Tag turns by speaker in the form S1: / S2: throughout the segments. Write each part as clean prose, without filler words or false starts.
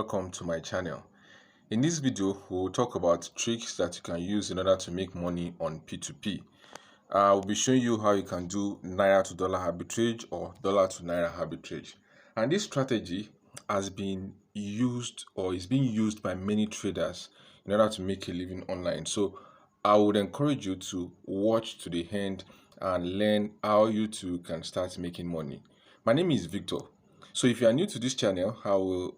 S1: welcome to my channel. In this video, we'll talk about tricks that you can use in order to make money on P2P. I'll be showing you how you can do Naira to dollar arbitrage or dollar to Naira arbitrage. And this strategy has been used or is being used by many traders in order to make a living online. So I would encourage you to watch to the end and learn how you too can start making money. My name is Victor. So if you are new to this channel, I will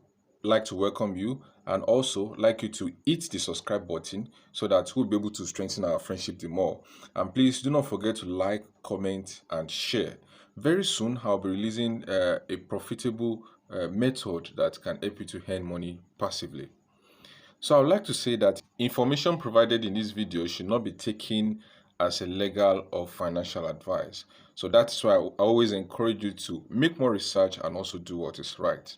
S1: like to welcome you and also like you to hit the subscribe button so that we'll be able to strengthen our friendship the more. And please do not forget to like, comment and share. Very soon I'll be releasing a profitable method that can help you to earn money passively. So I would like to say that information provided in this video should not be taken as a legal or financial advice. So that's why I always encourage you to make more research and also do what is right.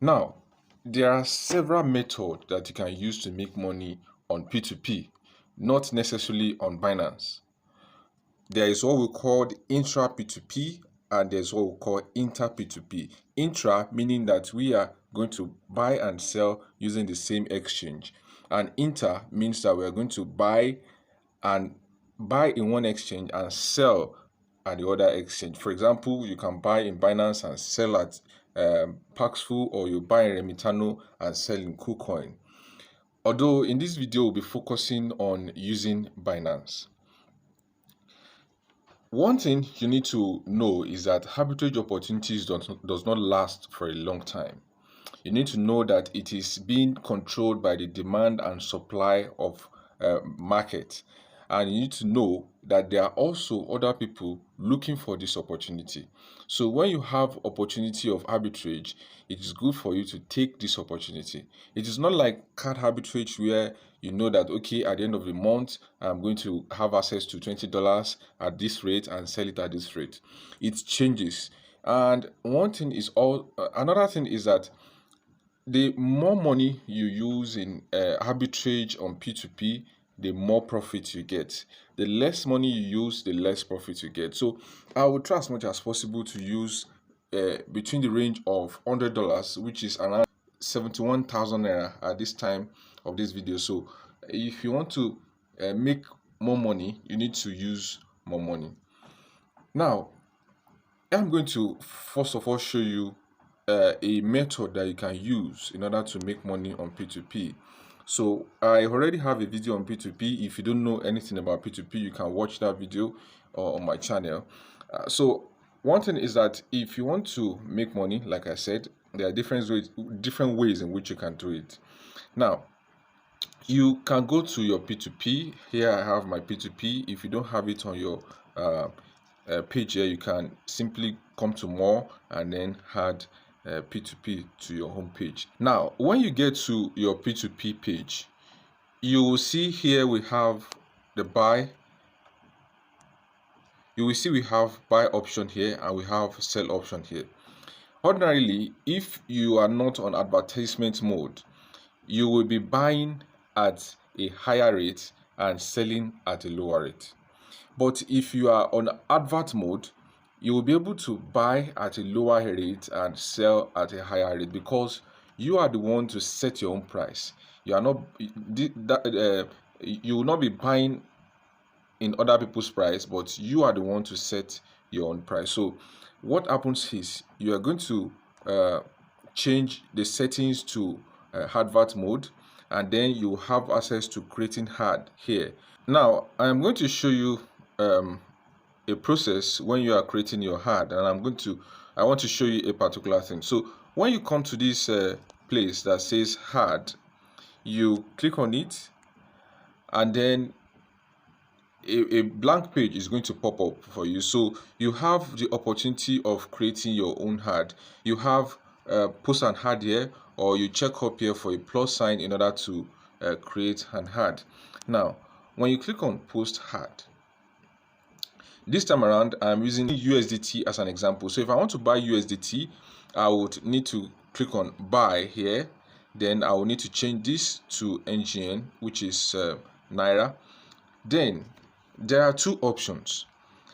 S1: Now, there are several methods that you can use to make money on P2P, not necessarily on Binance. There is what we call intra P2P and there's what we call inter P2P. Intra meaning that we are going to buy and sell using the same exchange, and inter means that we are going to buy in one exchange and sell at the other exchange. For example, you can buy in Binance and sell at Paxful, or you buy in Remitano and sell in KuCoin. Although in this video we'll be focusing on using Binance. One thing you need to know is that arbitrage opportunities does not last for a long time. You need to know that it is being controlled by the demand and supply of market, and you need to know that there are also other people looking for this opportunity. So when you have opportunity of arbitrage, it is good for you to take this opportunity. It is not like card arbitrage where you know that, okay, at the end of the month I'm going to have access to $20 at this rate and sell it at this rate. It changes. And another thing is that the more money you use in arbitrage on P2P, the more profit you get. The less money you use, the less profit you get. So I will try as much as possible to use between the range of $100, which is around 71,000 Naira at this time of this video. So if you want to make more money, you need to use more money. Now, I'm going to first of all show you a method that you can use in order to make money on P2P. So I already have a video on P2P. If you don't know anything about P2P, you can watch that video on my channel. So one thing is that if you want to make money, like I said, there are different ways in which you can do it. Now, you can go to your P2P. Here I have my P2P. If you don't have it on your page here, you can simply come to more and then add P2P to your home page. Now, when you get to your P2P page, you will see here we have the buy. You will see we have buy option here and we have sell option here. Ordinarily, if you are not on advertisement mode, you will be buying at a higher rate and selling at a lower rate. But if you are on advert mode, you will be able to buy at a lower rate and sell at a higher rate, because you are the one to set your own price. You are not you will not be buying in other people's price, but you are the one to set your own price. So what happens is you are going to change the settings to advert mode, and then you have access to creating ad here. Now I am going to show you a process when you are creating your ad, and I want to show you a particular thing. So when you come to this place that says ad, you click on it, and then a blank page is going to pop up for you. So you have the opportunity of creating your own ad. You have post an ad here, or you check up here for a plus sign in order to create an ad. Now when you click on post ad, this time around I'm using USDT as an example. So if I want to buy USDT, I would need to click on buy here. Then I will need to change this to NGN, which is Naira. Then there are two options.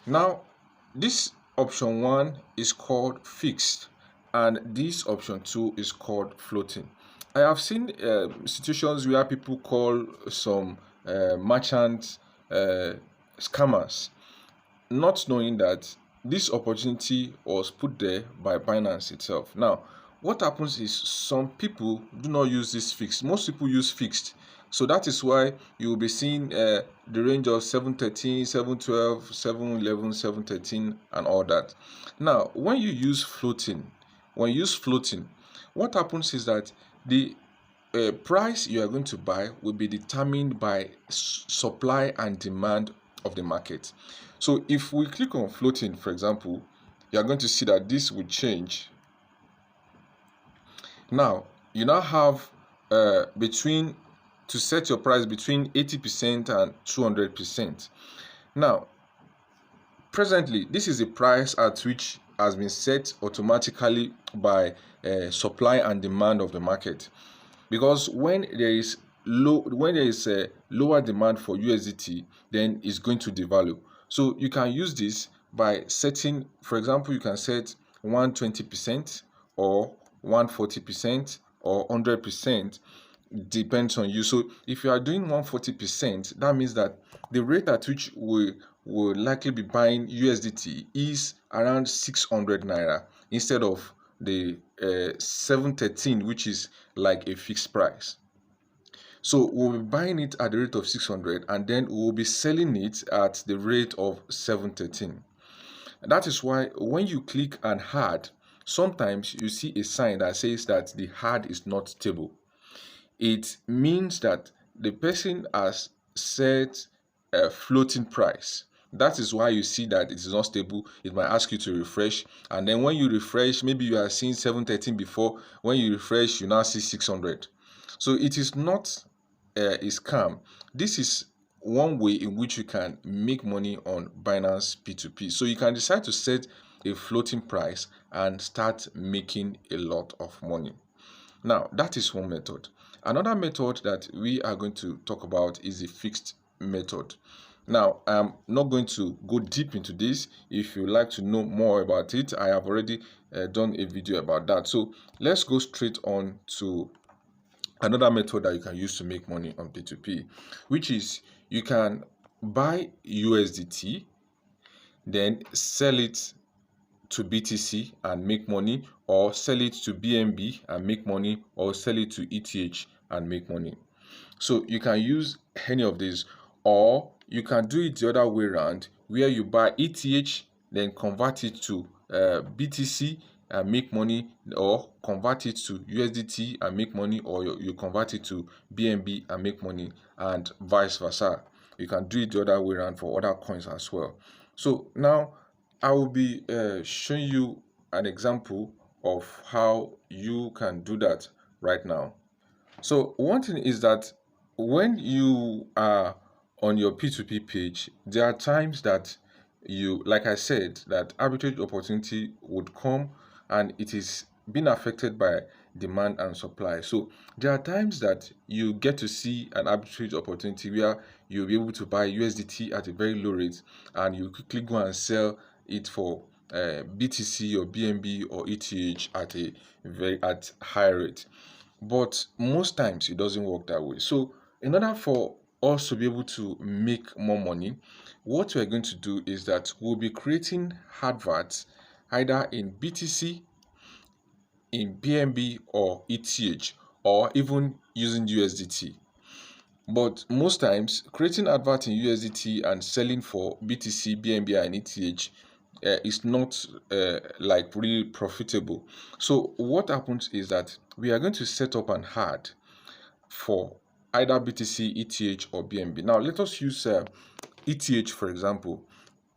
S1: Now this option 1 is called fixed and this option 2 is called floating. I have seen situations where people call some merchants scammers, not knowing that this opportunity was put there by Binance itself. Now, what happens is some people do not use this fixed. Most people use fixed. So that is why you will be seeing the range of 713, 712, 711, 713, and all that. Now, when you use floating, what happens is that the price you are going to buy will be determined by supply and demand of the market. So if we click on floating, for example, you are going to see that this will change. Now, you now have between to set your price between 80% and 200%. Now, presently, this is the price at which has been set automatically by supply and demand of the market. Because when there is a lower demand for USDT, then it's going to devalue. So you can use this by setting, for example, you can set 120% or 140% or 100%, depends on you. So if you are doing 140%, that means that the rate at which we will likely be buying USDT is around 600 Naira instead of the 713, which is like a fixed price. So we'll be buying it at the rate of 600 and then we'll be selling it at the rate of 713. And that is why when you click on hard, sometimes you see a sign that says that the hard is not stable. It means that the person has set a floating price. That is why you see that it is not stable. It might ask you to refresh, and then when you refresh, maybe you are seeing 713 before. When you refresh, you now see 600. So it is not a scam. This is one way in which you can make money on Binance P2P. So you can decide to set a floating price and start making a lot of money. Now, that is one method. Another method that we are going to talk about is the fixed method. Now, I'm not going to go deep into this. If you like to know more about it, I have already done a video about that. So let's go straight on to another method that you can use to make money on P2P, which is you can buy USDT, then sell it to BTC and make money, or sell it to BNB and make money, or sell it to ETH and make money. So you can use any of these, or you can do it the other way around, where you buy ETH, then convert it to BTC and make money, or convert it to USDT and make money, or you convert it to BNB and make money, and vice versa. You can do it the other way around for other coins as well. So now I will be showing you an example of how you can do that right now. So one thing is that when you are on your P2P page, there are times that you, like I said, that arbitrage opportunity would come and it is being affected by demand and supply. So there are times that you get to see an arbitrage opportunity where you'll be able to buy USDT at a very low rate and you quickly go and sell it for BTC or BNB or ETH at high rate. But most times it doesn't work that way. So in order for us to be able to make more money, what we're going to do is that we'll be creating adverts either in BTC, in BNB or ETH, or even using USDT. But most times, creating advert in USDT and selling for BTC, BNB, and ETH is not like really profitable. So what happens is that we are going to set up an ad for either BTC, ETH, or BNB. Now let us use ETH for example.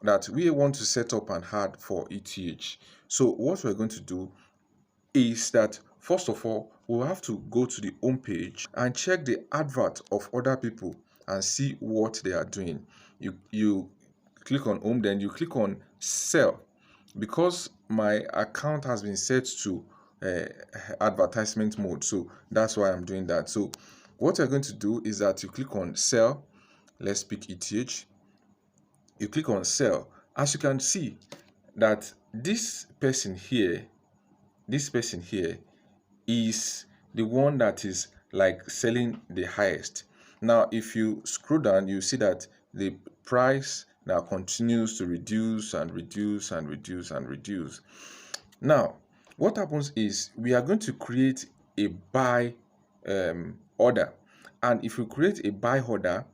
S1: That we want to set up an ad for ETH. So what we're going to do is that first of all, we'll have to go to the home page and check the advert of other people and see what they are doing. You click on home, then you click on sell. Because my account has been set to advertisement mode, so that's why I'm doing that. So what you're going to do is that you click on sell. Let's pick ETH. You click on sell. As you can see that this person here is the one that is like selling the highest. Now, if you scroll down, you see that the price now continues to reduce and reduce and reduce and reduce. Now, what happens is we are going to create a buy order. And if we create a buy order,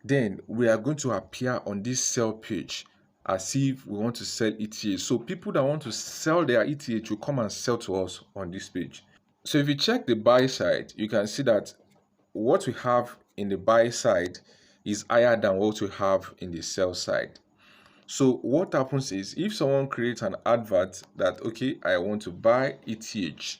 S1: then we are going to appear on this sell page as if we want to sell ETH. So people that want to sell their ETH will come and sell to us on this page. So if you check the buy side, you can see that what we have in the buy side is higher than what we have in the sell side. So what happens is if someone creates an advert that, okay, I want to buy ETH,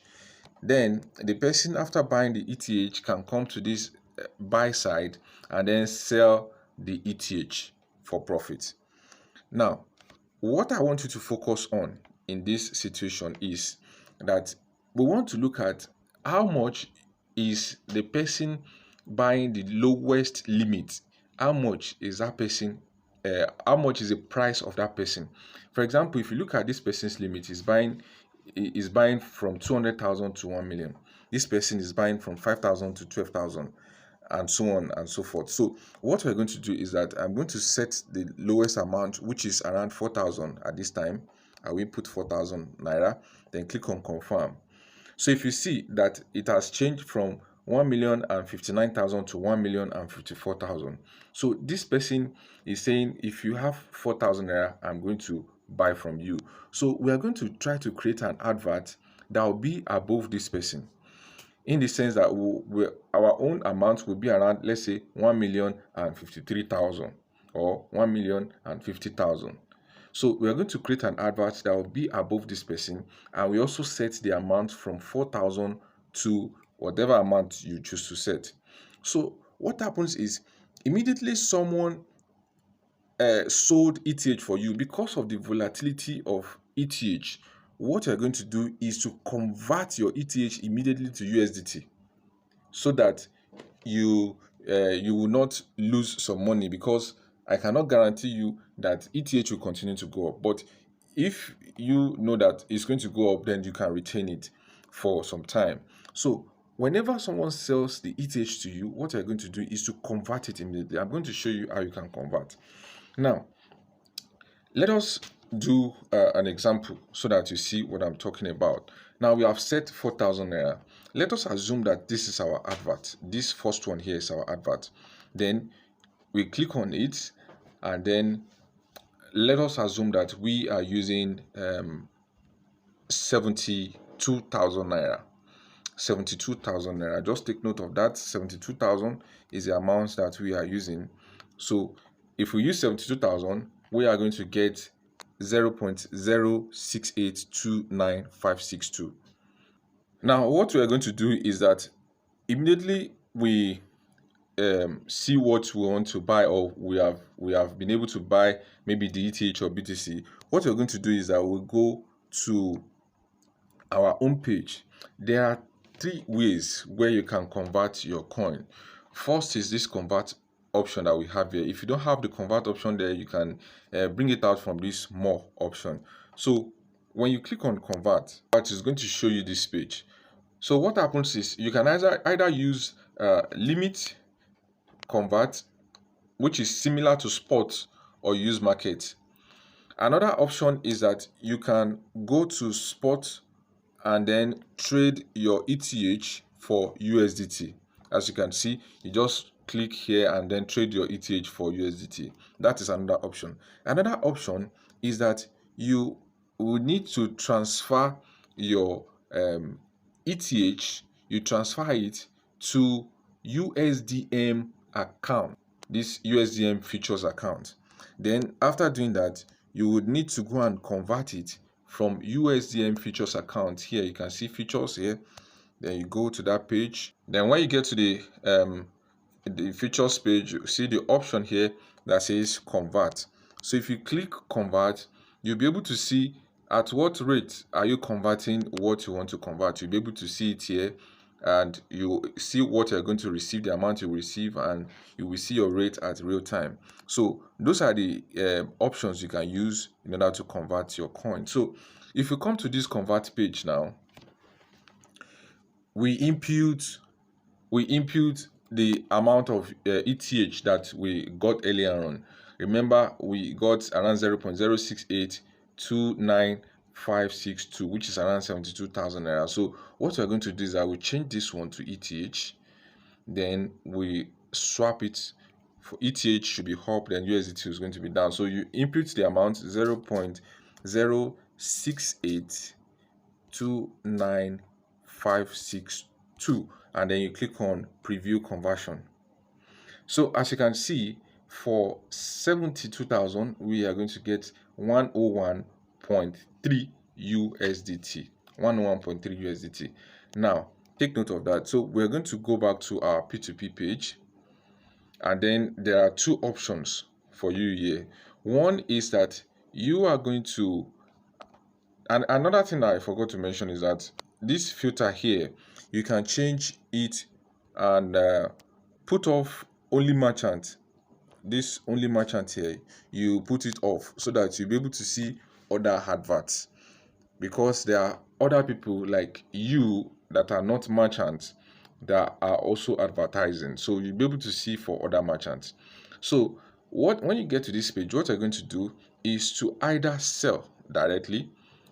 S1: then the person after buying the ETH can come to this buy side and then sell the ETH for profit. Now, what I want you to focus on in this situation is that we want to look at how much is the person buying the lowest limit. How much is that person? How much is the price of that person? For example, if you look at this person's limit, is buying from 200,000 to 1 million. This person is buying from 5,000 to 12,000, and so on and so forth. So what we're going to do is that I'm going to set the lowest amount, which is around 4,000 at this time. I will put 4,000 naira, then click on confirm. So if you see that it has changed from 1,059,000 to 1,054,000. So this person is saying, if you have 4,000 naira, I'm going to buy from you. So we are going to try to create an advert that will be above this person, in the sense that our own amount will be around, let's say, 1,053,000 or 1,050,000. So we are going to create an advert that will be above this person, and we also set the amount from 4,000 to whatever amount you choose to set. So what happens is immediately someone sold ETH for you because of the volatility of ETH. What you're going to do is to convert your ETH immediately to USDT, so that you will not lose some money, because I cannot guarantee you that ETH will continue to go up. But if you know that it's going to go up, then you can retain it for some time. So whenever someone sells the ETH to you, what you're going to do is to convert it immediately. I'm going to show you how you can convert. Now, let us do an example so that you see what I'm talking about. Now we have set 4,000 naira. Let us assume that this is our advert. This first one here is our advert. Then we click on it, and then let us assume that we are using 72,000 naira. 72,000 naira. Just take note of that. 72,000 is the amount that we are using. So if we use 72,000, we are going to get 0.068295662. Now, what we are going to do is that immediately we see what we want to buy, or we have been able to buy maybe the ETH or BTC. What we're going to do is that we'll go to our home page. There are 3 ways where you can convert your coin. First is this convert option that we have here. If you don't have the convert option there, you can bring it out from this more option. So when you click on convert, it is going to show you this page. So what happens is you can either use limit convert, which is similar to spot, or use market. Another option is that you can go to spot and then trade your ETH for USDT. As you can see, you just click here and then trade your ETH for USDT. That is another option. Another option is that you will need to transfer your ETH, you transfer it to USDM account, this USDM futures account. Then after doing that, you would need to go and convert it from USDM futures account. Here you can see futures here. Then you go to that page. Then when you get to the futures page, you see the option here that says convert. So if you click convert, you'll be able to see at what rate are you converting what you want to convert. You'll be able to see it here, and you see what you're going to receive, the amount you will receive, and you will see your rate at real time. So those are the options you can use in order to convert your coin. So if you come to this convert page now, we impute the amount of ETH that we got earlier on. Remember, we got around 0.06829,562, which is around 72,000 naira. So what we're going to do is I will change this one to ETH, then we swap it. For ETH should be up, then USDT is going to be down. So you input the amount 0.06829,562, and then you click on preview conversion. So as you can see, for 72,000 we are going to get 101.3 USDT. 101.3 USDT. Now take note of that. So we're going to go back to our P2P page, and then there are two options for you here. One is that you are going to, and another thing that I forgot to mention is that this filter here, you can change it and put off only merchant. This only merchant here, you put it off so that you'll be able to see other adverts, because there are other people like you that are not merchants that are also advertising, so you'll be able to see for other merchants. So when you get to this page, what you're going to do is to either sell directly,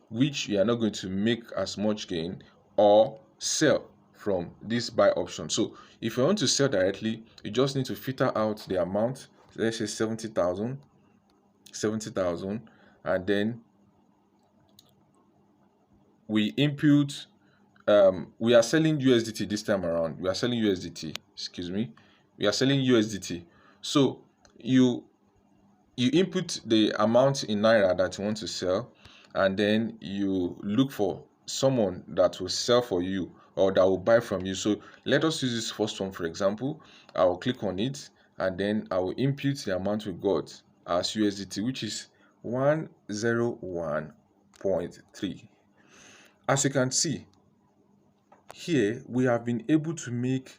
S1: which you are not going to make as much gain, or sell from this buy option. So if you want to sell directly, you just need to filter out the amount. Let's say 70,000, and then we input, we are selling USDT this time around. We are selling USDT, we are selling USDT. So you input the amount in Naira that you want to sell, and then you look for someone that will sell for you or that will buy from you. So let us use this first one, for example. I will click on it, and then I will input the amount we got as USDT, which is 101.3. As you can see here, we have been able to make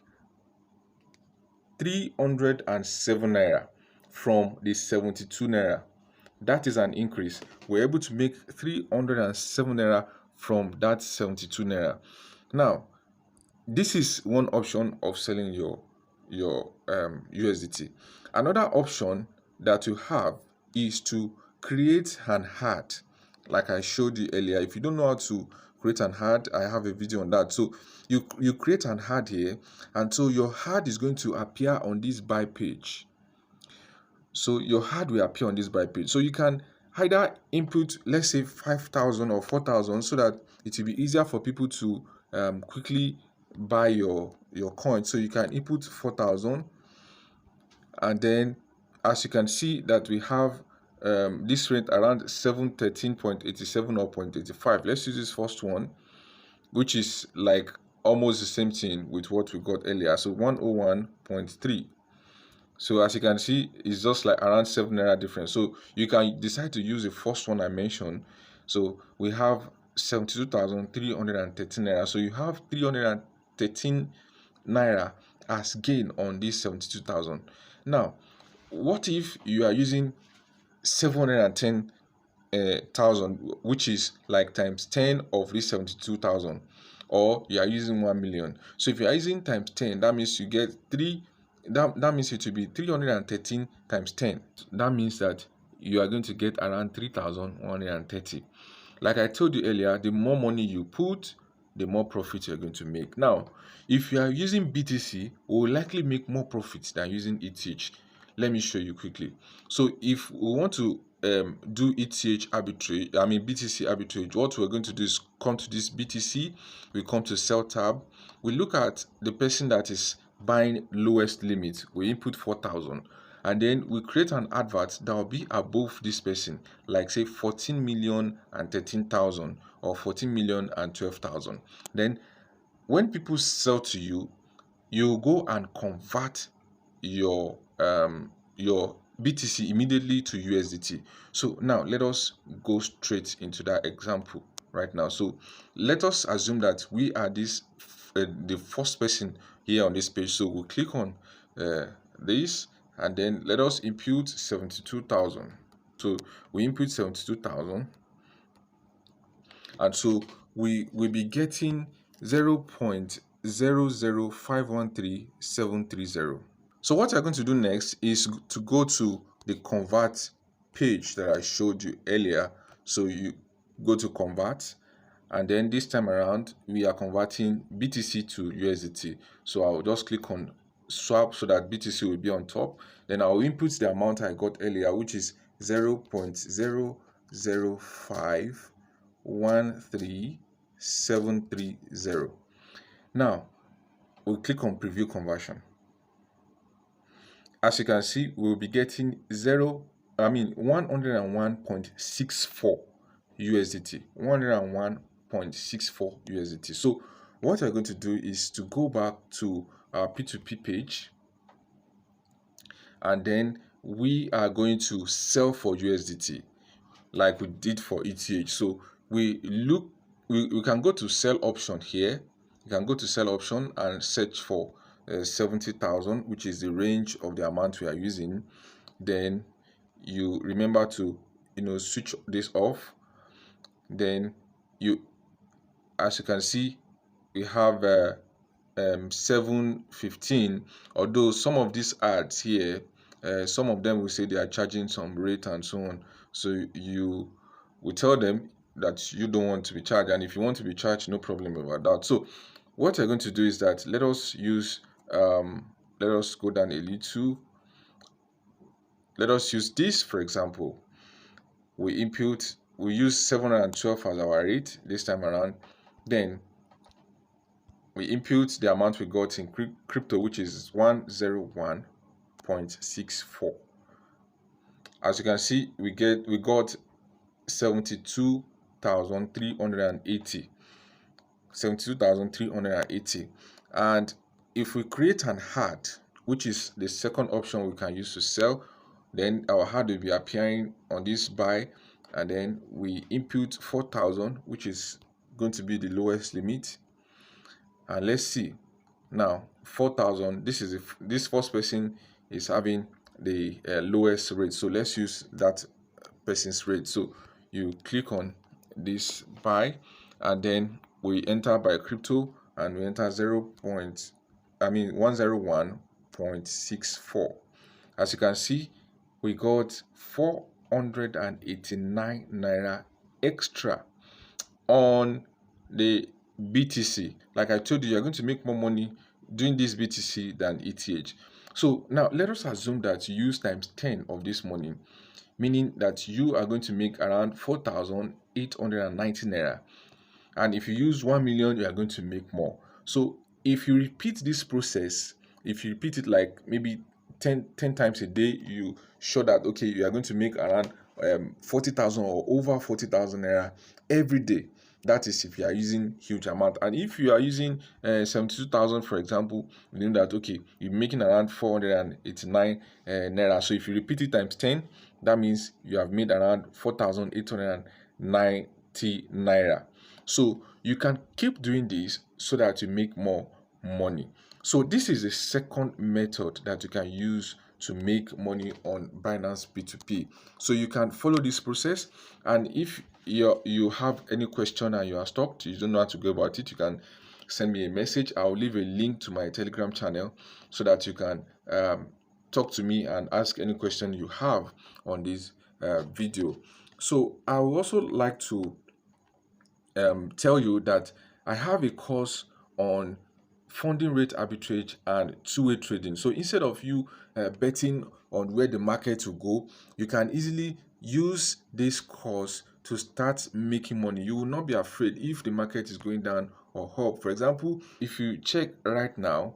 S1: 307 naira from the 72 naira. That is an increase. We're able to make 307 naira from that 72 naira. Now, this is one option of selling your USDT. Another option that you have is to create an ad, like I showed you earlier. If you don't know how to create an ad, I have a video on that. So you create an ad here, and so your ad is going to appear on this buy page. So your ad will appear on this buy page. So you can either input, let's say 5,000 or 4,000, so that it will be easier for people to quickly buy your coin. So you can input 4,000, and then as you can see that we have this rate around 713.87 or 0.85. Let's use this first one, which is like almost the same thing with what we got earlier. So 101.3. So as you can see, it's just like around 7 naira difference. So you can decide to use the first one I mentioned. So we have 72,313 naira. So you have 313 naira as gain on this 72,000. Now, what if you are using 710,000, which is like times 10 of this 72,000, or you are using 1 million? So if you are using times 10, that means you get that means it will be 313 times 10. That means that you are going to get around 3,130. Like I told you earlier, the more money you put, the more profit you're going to make. Now, if you are using BTC, we will likely make more profits than using ETH. Let me show you quickly. So if we want to do ETH arbitrage, BTC arbitrage, what we're going to do is come to this BTC, we come to sell tab, we look at the person that is buying lowest limit, we input 4,000, and then we create an advert that will be above this person, like say 14 million and 13,000 or 14 million and 12,000. Then when people sell to you, you go and convert your BTC immediately to USDT. So now let us go straight into that example right now. So let us assume that we are this the first person here on this page. So we'll click on this, and then let us input 72,000. So we input 72,000, and so we will be getting 0.0 0.00513,730. So what you're going to do next is to go to the convert page that I showed you earlier. So you go to convert, and then this time around we are converting BTC to USDT. So I'll just click on swap so that BTC will be on top. Then I'll input the amount I got earlier, which is 0.00513,730. Now we'll click on preview conversion. As you can see, we'll be getting 101.64 USDT. 101.64 USDT. So what we're going to do is to go back to our P2P page, and then we are going to sell for USDT like we did for ETH. So we can go to sell option here. You can go to sell option and search for 70,000, which is the range of the amount we are using. Then you remember to switch this off. Then as you can see, we have 715. Although some of these ads here, some of them will say they are charging some rate and so on. So you will tell them that you don't want to be charged, and if you want to be charged, no problem about that. So what we're going to do is that let us go down a little. Let us use this, for example. We use 712 as our rate this time around. Then we input the amount we got in crypto, which is 101.64. As you can see, we got 72,380. 72,380. And if we create an ad, which is the second option we can use to sell, then our ad will be appearing on this buy, and then we input 4,000, which is going to be the lowest limit. And let's see now, 4,000. This first person is having the lowest rate, so let's use that person's rate. So you click on this buy, and then we enter by crypto, and we enter 101.64. As you can see, we got 489 Naira extra on the BTC. Like I told you, you're going to make more money doing this BTC than ETH. So now let us assume that you use times 10 of this money, meaning that you are going to make around 4,890 Naira. And if you use 1 million, you are going to make more. So if you repeat this process, if you repeat it like maybe 10 times a day, you show that, okay, you are going to make around 40,000 or over 40,000 Naira every day. That is if you are using huge amount. And if you are using 72,000, for example, you know that, okay, you're making around 489 Naira. So if you repeat it times 10, that means you have made around 4,890 Naira. So you can keep doing this so that you make more money. So this is the second method that you can use to make money on Binance P2P. So you can follow this process, and if you have any question and you are stuck, you don't know how to go about it, you can send me a message. I'll leave a link to my Telegram channel so that you can talk to me and ask any question you have on this video. So I would also like to tell you that I have a course on funding rate arbitrage and two-way trading. So instead of you betting on where the market will go, you can easily use this course to start making money. You will not be afraid if the market is going down or up. For example, if you check right now,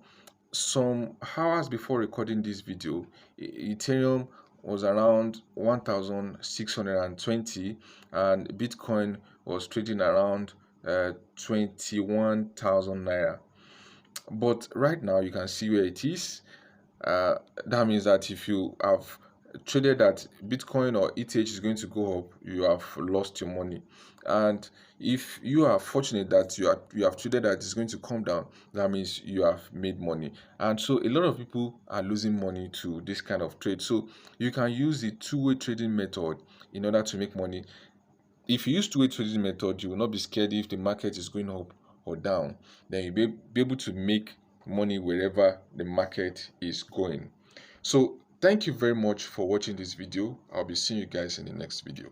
S1: some hours before recording this video, Ethereum was around 1,620 and Bitcoin was trading around 21,000 Naira. But right now you can see where it is. That means that if you have traded that Bitcoin or ETH is going to go up, you have lost your money. And if you are fortunate that you have traded that it's going to come down, that means you have made money. And so a lot of people are losing money to this kind of trade. So you can use the two-way trading method in order to make money. If you use two-way trading method, you will not be scared if the market is going up or down, then you'll be able to make money wherever the market is going. So thank you very much for watching this video. I'll be seeing you guys in the next video.